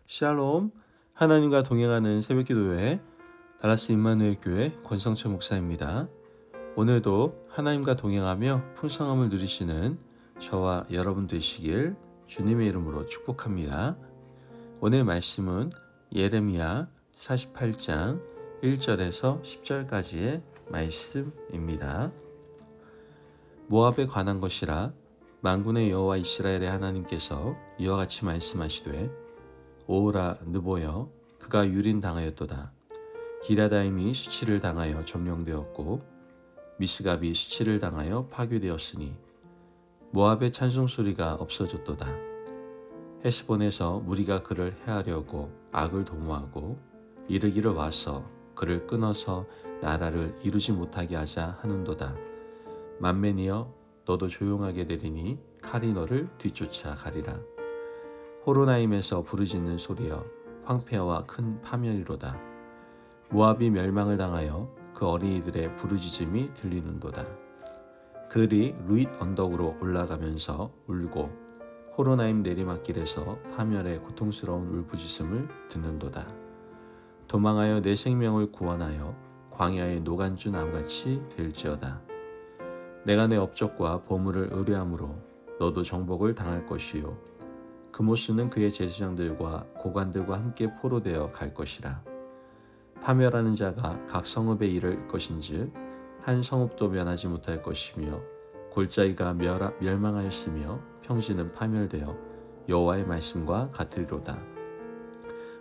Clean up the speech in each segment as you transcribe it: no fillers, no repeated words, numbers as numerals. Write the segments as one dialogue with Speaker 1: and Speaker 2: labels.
Speaker 1: 샬롬, 하나님과 동행하는 새벽기도회 달라스 임마누엘 교회 권성철 목사입니다. 오늘도 하나님과 동행하며 풍성함을 누리시는 저와 여러분 되시길 주님의 이름으로 축복합니다. 오늘 말씀은 예레미야 48장 1절에서 10절까지의 말씀입니다. 모압에 관한 것이라 만군의 여호와 이스라엘의 하나님께서 이와 같이 말씀하시되 오호라 느보여 그가 유린당하였도다. 기라다임이 수치를 당하여 점령되었고 미스갑이 수치를 당하여 파괴되었으니 모압의 찬송소리가 없어졌도다. 헤스본에서 무리가 그를 해하려고 악을 도모하고 이르기를 와서 그를 끊어서 나라를 이루지 못하게 하자 하는도다. 만맨이여 너도 조용하게 되리니 칼이 너를 뒤쫓아 가리라. 호로나임에서 부르짖는 소리여 황폐와 큰 파멸이로다. 모압이 멸망을 당하여 그 어린이들의 부르짖음이 들리는도다. 그들이 루잇 언덕으로 올라가면서 울고 호로나임 내리막길에서 파멸의 고통스러운 울부짖음을 듣는도다. 도망하여 내 생명을 구원하여 광야의 노간주 나무같이 될지어다. 내가 내 업적과 보물을 의뢰함으로 너도 정복을 당할 것이요 그모스는 그의 제사장들과 고관들과 함께 포로되어 갈 것이라. 파멸하는 자가 각 성읍에 이를 것인즉 한 성읍도 면하지 못할 것이며 골짜기가 멸망하였으며 평지는 파멸되어 여호와의 말씀과 같으리로다.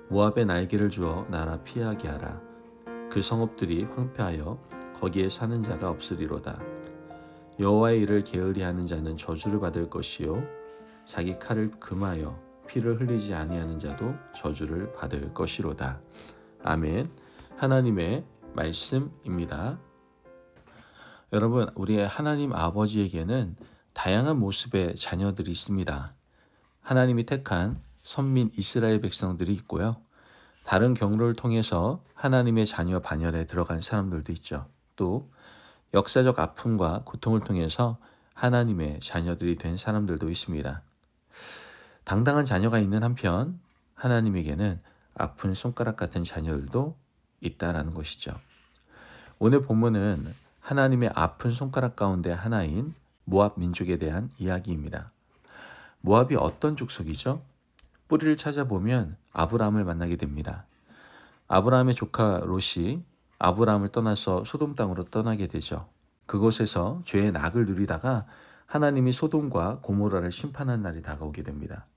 Speaker 1: 모압에 날개를 주어 나라 피하게 하라. 그 성읍들이 황폐하여 거기에 사는 자가 없으리로다. 여호와의 일을 게으리하는 자는 저주를 받을 것이요 자기 칼을 금하여 피를 흘리지 아니하는 자도 저주를 받을 것이로다. 아멘. 하나님의 말씀입니다. 여러분, 우리의 하나님 아버지에게는 다양한 모습의 자녀들이 있습니다. 하나님이 택한 선민 이스라엘 백성들이 있고요. 다른 경로를 통해서 하나님의 자녀 반열에 들어간 사람들도 있죠. 또 역사적 아픔과 고통을 통해서 하나님의 자녀들이 된 사람들도 있습니다. 당당한 자녀가 있는 한편 하나님에게는 아픈 손가락 같은 자녀들도 있다라는 것이죠. 오늘 본문은 하나님의 아픈 손가락 가운데 하나인 모압 민족에 대한 이야기입니다. 모압이 어떤 족속이죠? 뿌리를 찾아보면 아브라함을 만나게 됩니다. 아브라함의 조카 롯이 아브라함을 떠나서 소돔 땅으로 떠나게 되죠. 그곳에서 죄의 낙을 누리다가 하나님이 소돔과 고모라를 심판한 날이 다가오게 됩니다.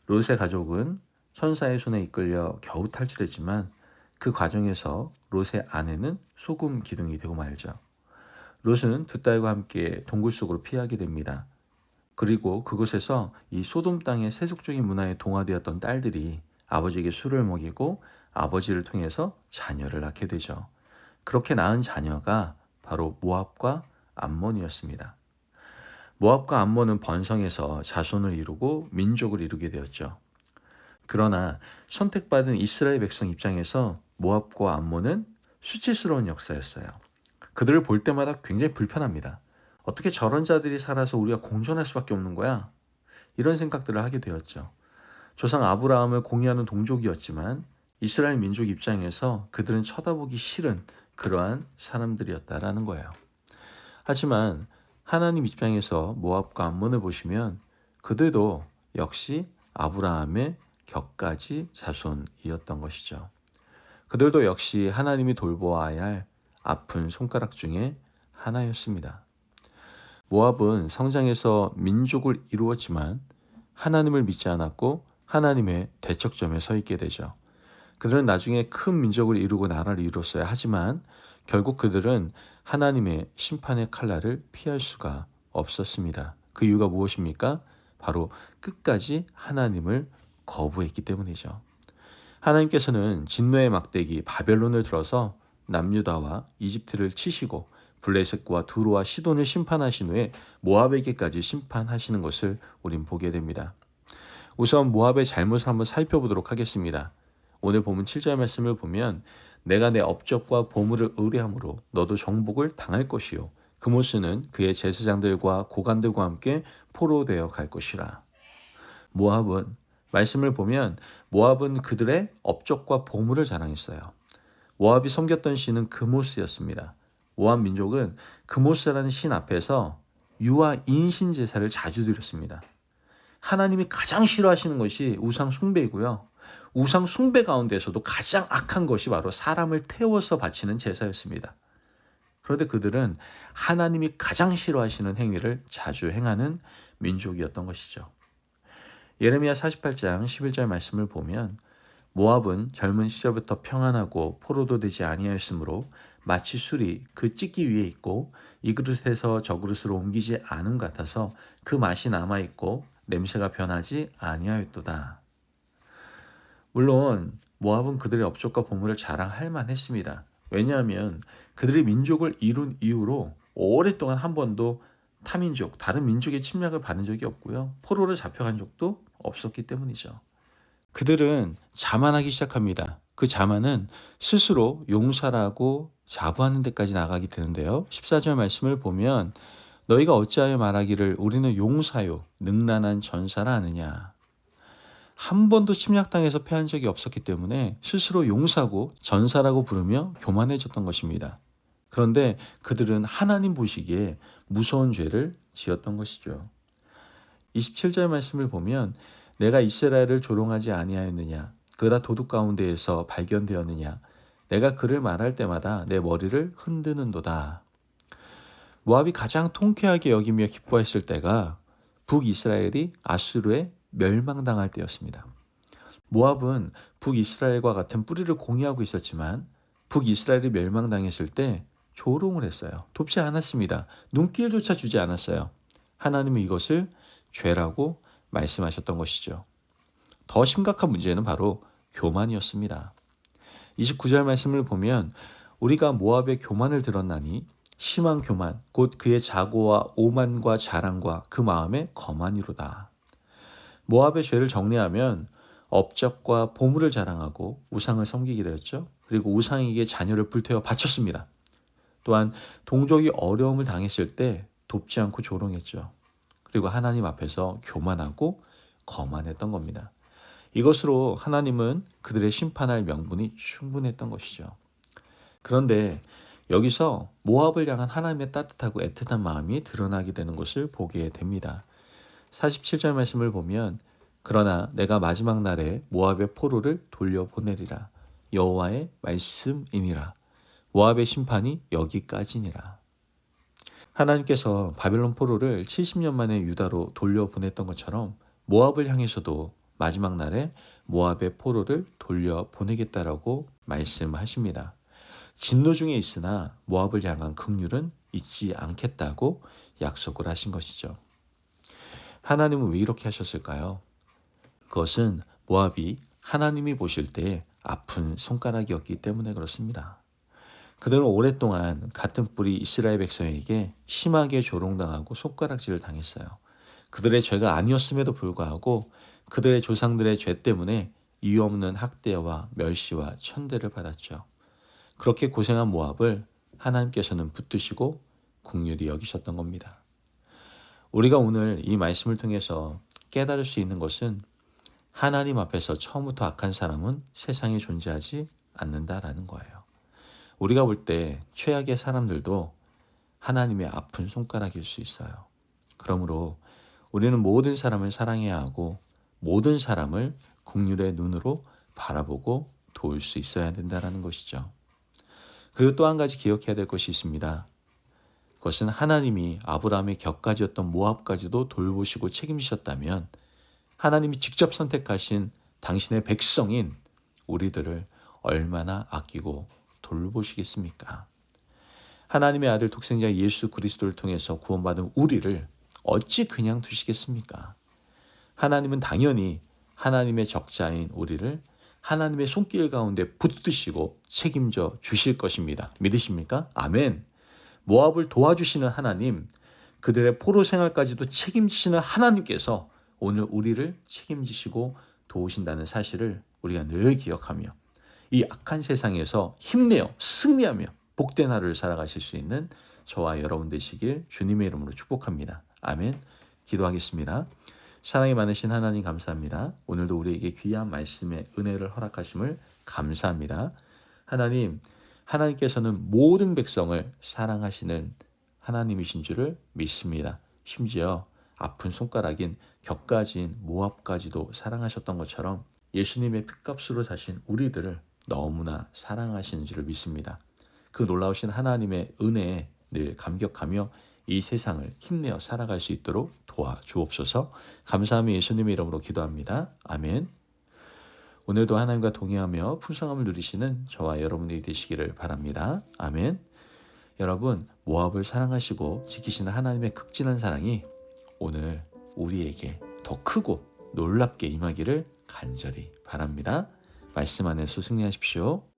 Speaker 1: 롯의 가족은 천사의 손에 이끌려 겨우 탈출했지만 그 과정에서 롯의 아내는 소금 기둥이 되고 말죠. 롯은 두 딸과 함께 동굴 속으로 피하게 됩니다. 그리고 그곳에서 이 소돔 땅의 세속적인 문화에 동화되었던 딸들이 아버지에게 술을 먹이고 아버지를 통해서 자녀를 낳게 되죠. 그렇게 낳은 자녀가 바로 모압과 암몬이었습니다. 모압과 암몬은 번성해서 자손을 이루고 민족을 이루게 되었죠. 그러나 선택받은 이스라엘 백성 입장에서 모압과 암몬은 수치스러운 역사였어요. 그들을 볼 때마다 굉장히 불편합니다. 어떻게 저런 자들이 살아서 우리가 공존할 수밖에 없는 거야? 이런 생각들을 하게 되었죠. 조상 아브라함을 공유하는 동족이었지만 이스라엘 민족 입장에서 그들은 쳐다보기 싫은 그러한 사람들이었다라는 거예요. 하지만 하나님 입장에서 모압과 암몬을 보시면 그들도 역시 아브라함의 격가지 자손이었던 것이죠. 그들도 역시 하나님이 돌보아야 할 아픈 손가락 중에 하나였습니다. 모압은 성장해서 민족을 이루었지만 하나님을 믿지 않았고 하나님의 대척점에 서 있게 되죠. 그들은 나중에 큰 민족을 이루고 나라를 이뤘어야 하지만 결국 그들은 하나님의 심판의 칼날을 피할 수가 없었습니다. 그 이유가 무엇입니까? 바로 끝까지 하나님을 거부했기 때문이죠. 하나님께서는 진노의 막대기 바벨론을 들어서 남유다와 이집트를 치시고 블레셋과 두로와 시돈을 심판하신 후에 모압에게까지 심판하시는 것을 우린 보게 됩니다. 우선 모압의 잘못을 한번 살펴보도록 하겠습니다. 오늘 본문 7절 말씀을 보면 내가 내 업적과 보물을 의뢰함으로 너도 정복을 당할 것이요 그모스는 그의 제사장들과 고관들과 함께 포로되어 갈 것이라. 모압은 말씀을 보면 모압은 그들의 업적과 보물을 자랑했어요. 모압이 섬겼던 신은 그모스였습니다. 모압 민족은 그모스라는 신 앞에서 유아 인신 제사를 자주 드렸습니다. 하나님이 가장 싫어하시는 것이 우상 숭배이고요. 우상 숭배 가운데서도 가장 악한 것이 바로 사람을 태워서 바치는 제사였습니다. 그런데 그들은 하나님이 가장 싫어하시는 행위를 자주 행하는 민족이었던 것이죠. 예레미야 48장 11절 말씀을 보면 모압은 젊은 시절부터 평안하고 포로도 되지 아니하였으므로 마치 술이 그 찢기 위에 있고 이 그릇에서 저 그릇으로 옮기지 않은 같아서 그 맛이 남아있고 냄새가 변하지 아니하였도다. 물론 모압은 그들의 업적과 보물을 자랑할 만했습니다. 왜냐하면 그들의 민족을 이룬 이후로 오랫동안 한 번도 타민족, 다른 민족의 침략을 받은 적이 없고요. 포로로 잡혀간 적도 없었기 때문이죠. 그들은 자만하기 시작합니다. 그 자만은 스스로 용사라고 자부하는 데까지 나가게 되는데요. 14절 말씀을 보면 너희가 어찌하여 말하기를 우리는 용사요 능란한 전사라 하느냐. 한 번도 침략당해서 패한 적이 없었기 때문에 스스로 용사고 전사라고 부르며 교만해졌던 것입니다. 그런데 그들은 하나님 보시기에 무서운 죄를 지었던 것이죠. 27절 말씀을 보면 내가 이스라엘을 조롱하지 아니하였느냐 그가 도둑 가운데에서 발견되었느냐 내가 그를 말할 때마다 내 머리를 흔드는도다. 모압이 가장 통쾌하게 여기며 기뻐했을 때가 북이스라엘이 아수르에 멸망당할 때였습니다. 모압은 북이스라엘과 같은 뿌리를 공유하고 있었지만 북이스라엘이 멸망당했을 때 조롱을 했어요. 돕지 않았습니다. 눈길조차 주지 않았어요. 하나님은 이것을 죄라고 말씀하셨던 것이죠. 더 심각한 문제는 바로 교만이었습니다. 29절 말씀을 보면 우리가 모압의 교만을 들었나니 심한 교만 곧 그의 자고와 오만과 자랑과 그 마음의 거만이로다. 모압의 죄를 정리하면 업적과 보물을 자랑하고 우상을 섬기게 되었죠. 그리고 우상에게 자녀를 불태워 바쳤습니다. 또한 동족이 어려움을 당했을 때 돕지 않고 조롱했죠. 그리고 하나님 앞에서 교만하고 거만했던 겁니다. 이것으로 하나님은 그들의 심판할 명분이 충분했던 것이죠. 그런데 여기서 모압을 향한 하나님의 따뜻하고 애틋한 마음이 드러나게 되는 것을 보게 됩니다. 47절 말씀을 보면 그러나 내가 마지막 날에 모압의 포로를 돌려보내리라. 여호와의 말씀이니라. 모압의 심판이 여기까지니라. 하나님께서 바벨론 포로를 70년 만에 유다로 돌려보냈던 것처럼 모압을 향해서도 마지막 날에 모압의 포로를 돌려보내겠다라고 말씀하십니다. 진노 중에 있으나 모압을 향한 긍휼은 잊지 않겠다고 약속을 하신 것이죠. 하나님은 왜 이렇게 하셨을까요? 그것은 모압이 하나님이 보실 때 아픈 손가락이었기 때문에 그렇습니다. 그들은 오랫동안 같은 뿌리 이스라엘 백성에게 심하게 조롱당하고 손가락질을 당했어요. 그들의 죄가 아니었음에도 불구하고 그들의 조상들의 죄 때문에 이유 없는 학대와 멸시와 천대를 받았죠. 그렇게 고생한 모압을 하나님께서는 붙드시고 긍휼히 여기셨던 겁니다. 우리가 오늘 이 말씀을 통해서 깨달을 수 있는 것은 하나님 앞에서 처음부터 악한 사람은 세상에 존재하지 않는다라는 거예요. 우리가 볼 때 최악의 사람들도 하나님의 아픈 손가락일 수 있어요. 그러므로 우리는 모든 사람을 사랑해야 하고 모든 사람을 긍휼의 눈으로 바라보고 도울 수 있어야 된다는 것이죠. 그리고 또 한 가지 기억해야 될 것이 있습니다. 그것은 하나님이 아브라함의 격가지였던 모압까지도 돌보시고 책임지셨다면 하나님이 직접 선택하신 당신의 백성인 우리들을 얼마나 아끼고 돌보시겠습니까? 하나님의 아들 독생자 예수 그리스도를 통해서 구원받은 우리를 어찌 그냥 두시겠습니까? 하나님은 당연히 하나님의 적자인 우리를 하나님의 손길 가운데 붙드시고 책임져 주실 것입니다. 믿으십니까? 아멘. 모압을 도와주시는 하나님, 그들의 포로 생활까지도 책임지시는 하나님께서 오늘 우리를 책임지시고 도우신다는 사실을 우리가 늘 기억하며 이 악한 세상에서 힘내어 승리하며 복된 하루를 살아가실 수 있는 저와 여러분 되시길 주님의 이름으로 축복합니다. 아멘. 기도하겠습니다. 사랑이 많으신 하나님 감사합니다. 오늘도 우리에게 귀한 말씀의 은혜를 허락하심을 감사합니다. 하나님, 하나님께서는 모든 백성을 사랑하시는 하나님이신 줄을 믿습니다. 심지어 아픈 손가락인 격가지인 모압까지도 사랑하셨던 것처럼 예수님의 핏값으로 사신 우리들을 너무나 사랑하시는 줄을 믿습니다. 그 놀라우신 하나님의 은혜에 늘 감격하며 이 세상을 힘내어 살아갈 수 있도록 도와주옵소서. 감사하며 예수님의 이름으로 기도합니다. 아멘. 오늘도 하나님과 동행하며 풍성함을 누리시는 저와 여러분들이 되시기를 바랍니다. 아멘. 여러분, 모압을 사랑하시고 지키시는 하나님의 극진한 사랑이 오늘 우리에게 더 크고 놀랍게 임하기를 간절히 바랍니다. 말씀 안에서 승리하십시오.